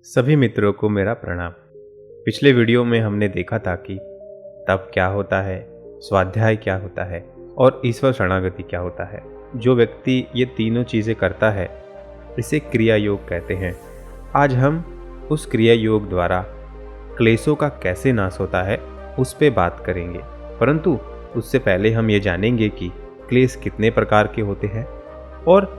सभी मित्रों को मेरा प्रणाम। पिछले वीडियो में हमने देखा था कि तप क्या होता है, स्वाध्याय क्या होता है और ईश्वर शरणागति क्या होता है। जो व्यक्ति ये तीनों चीज़ें करता है इसे क्रिया योग कहते हैं। आज हम उस क्रिया योग द्वारा क्लेशों का कैसे नाश होता है उस पे बात करेंगे, परंतु उससे पहले हम ये जानेंगे कि क्लेश कितने प्रकार के होते हैं और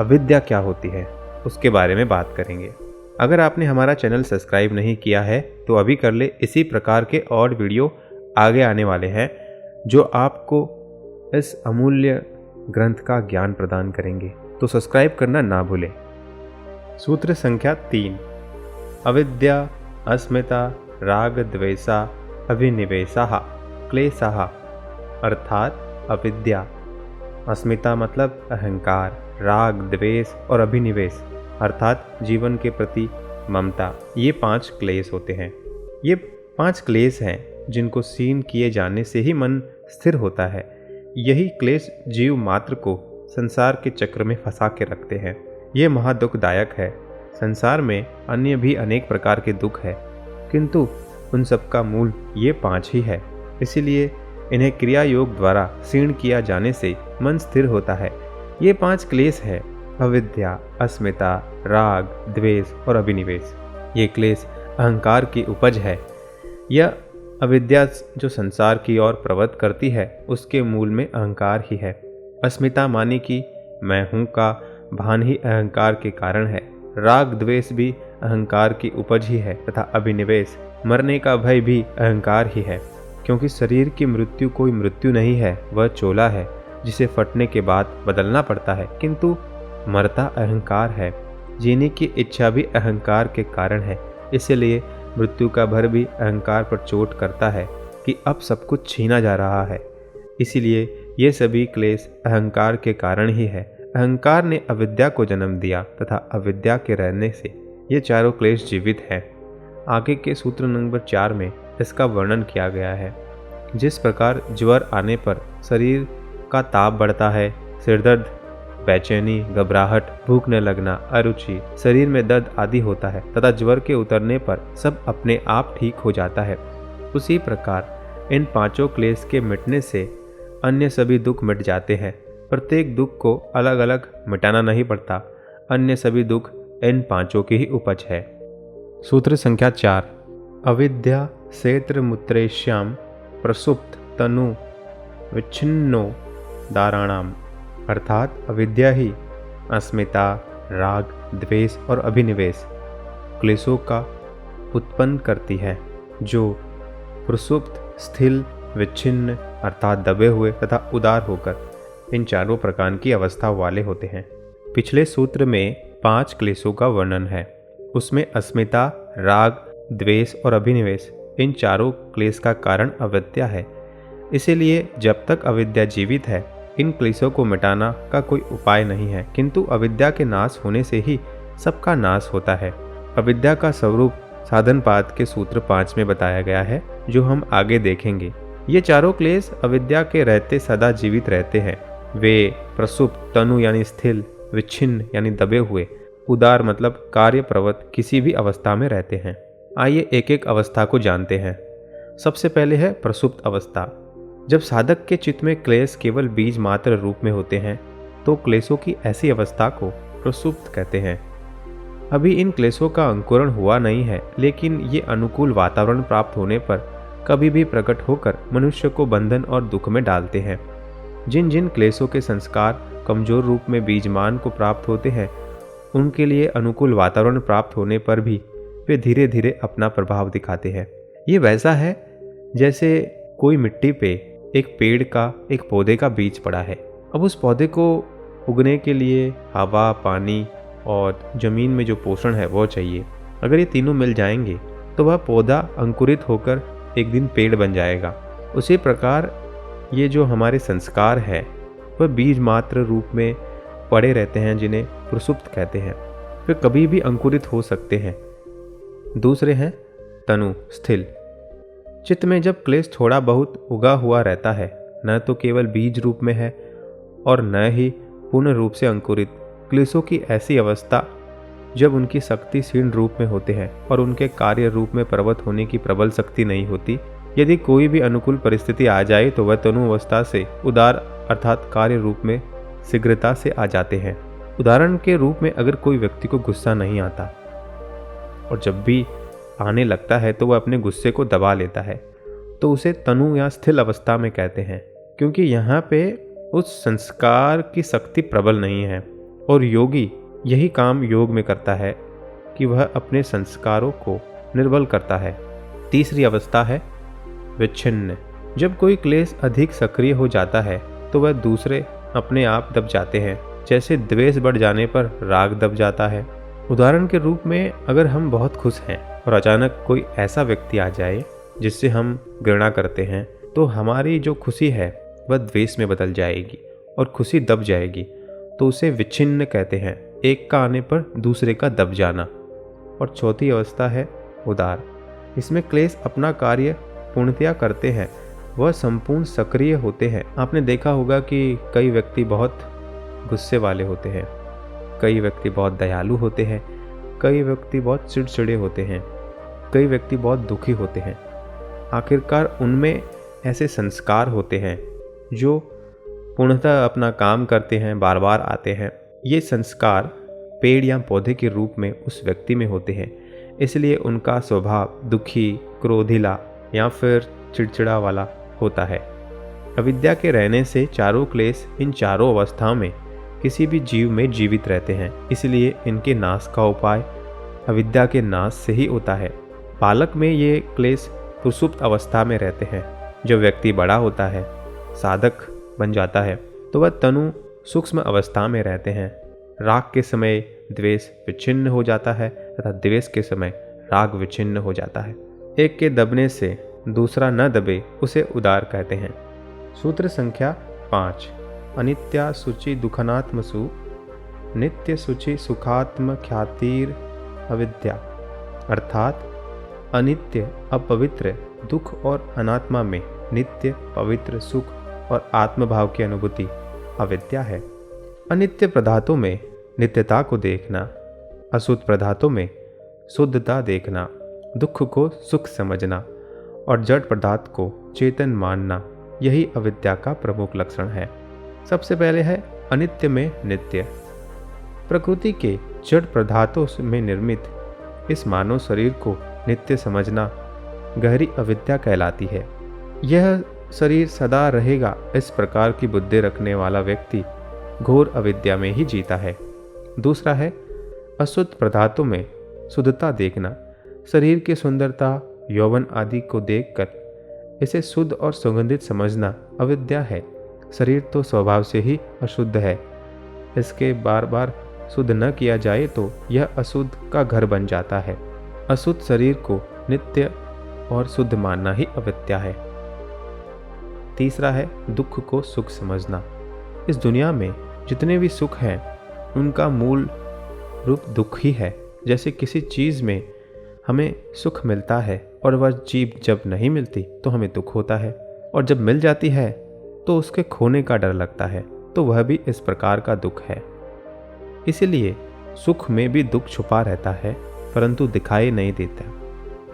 अविद्या क्या होती है उसके बारे में बात करेंगे। अगर आपने हमारा चैनल सब्सक्राइब नहीं किया है तो अभी कर ले। इसी प्रकार के और वीडियो आगे आने वाले हैं जो आपको इस अमूल्य ग्रंथ का ज्ञान प्रदान करेंगे, तो सब्सक्राइब करना ना भूलें। सूत्र संख्या 3। अविद्या अस्मिता राग द्वेषा अभिनिवेशः क्लेशः। अर्थात अविद्या, अस्मिता मतलब अहंकार, राग द्वेष और अभिनिवेश अर्थात जीवन के प्रति ममता, ये 5 क्लेश होते हैं। ये 5 क्लेश हैं जिनको क्षीण किए जाने से ही मन स्थिर होता है। यही क्लेश जीव मात्र को संसार के चक्र में फंसा के रखते हैं। ये महादुखदायक है। संसार में अन्य भी अनेक प्रकार के दुख है, किंतु उन सबका मूल ये 5 ही है। इसीलिए इन्हें क्रिया योग द्वारा क्षीण किया जाने से मन स्थिर होता है। ये 5 क्लेश है: अविद्या, अस्मिता, राग, द्वेष और अभिनिवेश। ये क्लेश अहंकार की उपज है। यह अविद्या जो संसार की ओर प्रवृत्त करती है उसके मूल में अहंकार ही है। अस्मिता माने कि मैं हूँ का भान ही अहंकार के कारण है। राग द्वेष भी अहंकार की उपज ही है तथा अभिनिवेश, मरने का भय भी अहंकार ही है। क्योंकि शरीर की मृत्यु कोई मृत्यु नहीं है, वह चोला है जिसे फटने के बाद बदलना पड़ता है, किंतु मरता अहंकार है। जीने की इच्छा भी अहंकार के कारण है। इसलिए मृत्यु का भय भी अहंकार पर चोट करता है कि अब सब कुछ छीना जा रहा है। इसीलिए ये सभी क्लेश अहंकार के कारण ही है। अहंकार ने अविद्या को जन्म दिया तथा अविद्या के रहने से ये चारों क्लेश जीवित हैं। आगे के सूत्र नंबर 4 में इसका वर्णन किया गया है। जिस प्रकार ज्वर आने पर शरीर का ताप बढ़ता है, सिरदर्द, बेचैनी, घबराहट, भूख न लगना, अरुचि, शरीर में दर्द आदि होता है तथा ज्वर के उतरने पर सब अपने आप ठीक हो जाता है, उसी प्रकार इन 5 क्लेश के मिटने से अन्य सभी दुख मिट जाते हैं। प्रत्येक दुख को अलग अलग मिटाना नहीं पड़ता। अन्य सभी दुख इन 5 की ही उपज है। सूत्र संख्या 4। अविद्या क्षेत्र मूत्रेश्याम प्रसुप्त तनु विच्छिन्नो दाराणाम। अर्थात अविद्या ही अस्मिता, राग, द्वेष और अभिनिवेश क्लेशों का उत्पन्न करती है, जो प्रसुप्त, स्थिल, विच्छिन्न अर्थात दबे हुए तथा उदार होकर इन चारों प्रकार की अवस्था वाले होते हैं। पिछले सूत्र में 5 क्लेशों का वर्णन है। उसमें अस्मिता, राग, द्वेष और अभिनिवेश इन चारों क्लेश का कारण अविद्या है। इसीलिए जब तक अविद्या जीवित है इन क्लेशों को मिटाना का कोई उपाय नहीं है, किंतु अविद्या के नाश होने से ही सबका नाश होता है। अविद्या का स्वरूप साधनपाद के सूत्र 5 में बताया गया है, जो हम आगे देखेंगे। ये चारों क्लेश अविद्या के रहते सदा जीवित रहते हैं। वे प्रसुप्त, तनु यानी स्थिर, विच्छिन्न यानी दबे हुए, उदार मतलब कार्य प्रवृत्त किसी भी अवस्था में रहते हैं। आइए एक एक अवस्था को जानते हैं। सबसे पहले है प्रसुप्त अवस्था। जब साधक के चित्त में क्लेश केवल बीज मात्र रूप में होते हैं तो क्लेशों की ऐसी अवस्था को प्रसुप्त कहते हैं। अभी इन क्लेशों का अंकुरण हुआ नहीं है, लेकिन ये अनुकूल वातावरण प्राप्त होने पर कभी भी प्रकट होकर मनुष्य को बंधन और दुख में डालते हैं। जिन जिन क्लेशों के संस्कार कमजोर रूप में बीजमान को प्राप्त होते हैं, उनके लिए अनुकूल वातावरण प्राप्त होने पर भी वे धीरे धीरे अपना प्रभाव दिखाते हैं। ये वैसा है जैसे कोई मिट्टी पे एक पेड़ का, एक पौधे का बीज पड़ा है। अब उस पौधे को उगने के लिए हवा, पानी और ज़मीन में जो पोषण है वो चाहिए। अगर ये तीनों मिल जाएंगे तो वह पौधा अंकुरित होकर एक दिन पेड़ बन जाएगा। उसी प्रकार ये जो हमारे संस्कार है वह बीज मात्र रूप में पड़े रहते हैं, जिन्हें प्रसुप्त कहते हैं। वे कभी भी अंकुरित हो सकते हैं। दूसरे हैं तनु, स्थिर। चित्त में जब क्लेश थोड़ा बहुत उगा हुआ रहता है, न तो केवल बीज रूप में है और न ही पूर्ण रूप से अंकुरित, क्लेशों की ऐसी अवस्था जब उनकी शक्ति क्षीण रूप में होते हैं और उनके कार्य रूप में प्रवृत्त होने की प्रबल शक्ति नहीं होती। यदि कोई भी अनुकूल परिस्थिति आ जाए तो वह तनु अवस्था से उदार अर्थात कार्य रूप में शीघ्रता से आ जाते हैं। उदाहरण के रूप में अगर कोई व्यक्ति को गुस्सा नहीं आता और जब भी आने लगता है तो वह अपने गुस्से को दबा लेता है, तो उसे तनु या स्थिर अवस्था में कहते हैं, क्योंकि यहाँ पे उस संस्कार की शक्ति प्रबल नहीं है। और योगी यही काम योग में करता है कि वह अपने संस्कारों को निर्बल करता है। तीसरी अवस्था है विच्छिन्न। जब कोई क्लेश अधिक सक्रिय हो जाता है तो वह दूसरे अपने आप दब जाते हैं, जैसे द्वेष बढ़ जाने पर राग दब जाता है। उदाहरण के रूप में अगर हम बहुत खुश हैं और अचानक कोई ऐसा व्यक्ति आ जाए जिससे हम घृणा करते हैं, तो हमारी जो खुशी है वह द्वेष में बदल जाएगी और खुशी दब जाएगी, तो उसे विच्छिन्न कहते हैं, एक का आने पर दूसरे का दब जाना। और चौथी अवस्था है उदार। इसमें क्लेश अपना कार्य पूर्णतया करते हैं, वह संपूर्ण सक्रिय होते हैं। आपने देखा होगा कि कई व्यक्ति बहुत गुस्से वाले होते हैं, कई व्यक्ति बहुत दयालु होते हैं, कई व्यक्ति बहुत चिड़चिड़े होते हैं, कई व्यक्ति बहुत दुखी होते हैं। आखिरकार उनमें ऐसे संस्कार होते हैं जो पूर्णतः अपना काम करते हैं, बार बार आते हैं। ये संस्कार पेड़ या पौधे के रूप में उस व्यक्ति में होते हैं, इसलिए उनका स्वभाव दुखी, क्रोधिला या फिर चिड़चिड़ा वाला होता है। अविद्या के रहने से चारों क्लेश इन चारों अवस्थाओं में किसी भी जीव में जीवित रहते हैं, इसलिए इनके नाश का उपाय अविद्या के नाश से ही होता है। बालक में ये क्लेश सुषुप्त अवस्था में रहते हैं। जब व्यक्ति बड़ा होता है, साधक बन जाता है, तो वह तनु सूक्ष्म अवस्था में रहते हैं। राग के समय द्वेष विच्छिन्न हो जाता है तथा द्वेष के समय राग विच्छिन्न हो जाता है। एक के दबने से दूसरा न दबे उसे उदार कहते हैं। सूत्र संख्या 5। अनित्या शुचि दुखनात्मसु नित्य शुचि सुखात्म ख्यातिर अविद्या। अर्थात अनित्य अपवित्र दुख और अनात्मा में नित्य पवित्र सुख और आत्मभाव की अनुभूति अविद्या है। अनित्य पदार्थों में नित्यता को देखना, अशुद्ध पदार्थों में शुद्धता देखना, दुख को सुख समझना और जड़ पदार्थ को चेतन मानना, यही अविद्या का प्रमुख लक्षण है। सबसे पहले है अनित्य में नित्य। प्रकृति के जड़ पदार्थों में निर्मित इस मानव शरीर को नित्य समझना गहरी अविद्या कहलाती है। यह शरीर सदा रहेगा, इस प्रकार की बुद्धि रखने वाला व्यक्ति घोर अविद्या में ही जीता है। दूसरा है अशुद्ध पदार्थों में शुद्धता देखना। शरीर की सुंदरता, यौवन आदि को देखकर इसे शुद्ध और सुगंधित समझना अविद्या है। शरीर तो स्वभाव से ही अशुद्ध है, इसके बार बार शुद्ध न किया जाए तो यह अशुद्ध का घर बन जाता है। अशुद्ध शरीर को नित्य और शुद्ध मानना ही अविद्या है। तीसरा है दुख को सुख समझना। इस दुनिया में जितने भी सुख हैं उनका मूल रूप दुख ही है। जैसे किसी चीज़ में हमें सुख मिलता है और वह चीज़ जब नहीं मिलती तो हमें दुख होता है, और जब मिल जाती है तो उसके खोने का डर लगता है, तो वह भी इस प्रकार का दुख है। इसलिए सुख में भी दुख छुपा रहता है परंतु दिखाई नहीं देता।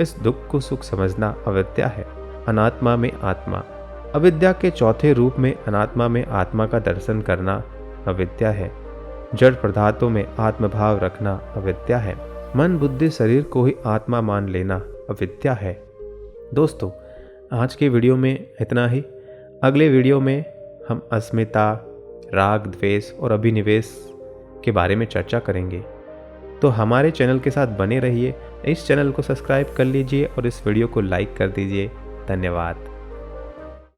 इस दुख को सुख समझना अविद्या है। अनात्मा में आत्मा। अविद्या के चौथे रूप में अनात्मा में आत्मा का दर्शन करना अविद्या है। जड़ पदार्थों में आत्मभाव रखना अविद्या है। मन बुद्धि शरीर को ही आत्मा मान लेना अविद्या है। दोस्तों, आज के वीडियो में इतना ही। अगले वीडियो में हम अस्मिता, राग, द्वेष और अभिनिवेश के बारे में चर्चा करेंगे। तो हमारे चैनल के साथ बने रहिए। इस चैनल को सब्सक्राइब कर लीजिए और इस वीडियो को लाइक कर दीजिए। धन्यवाद।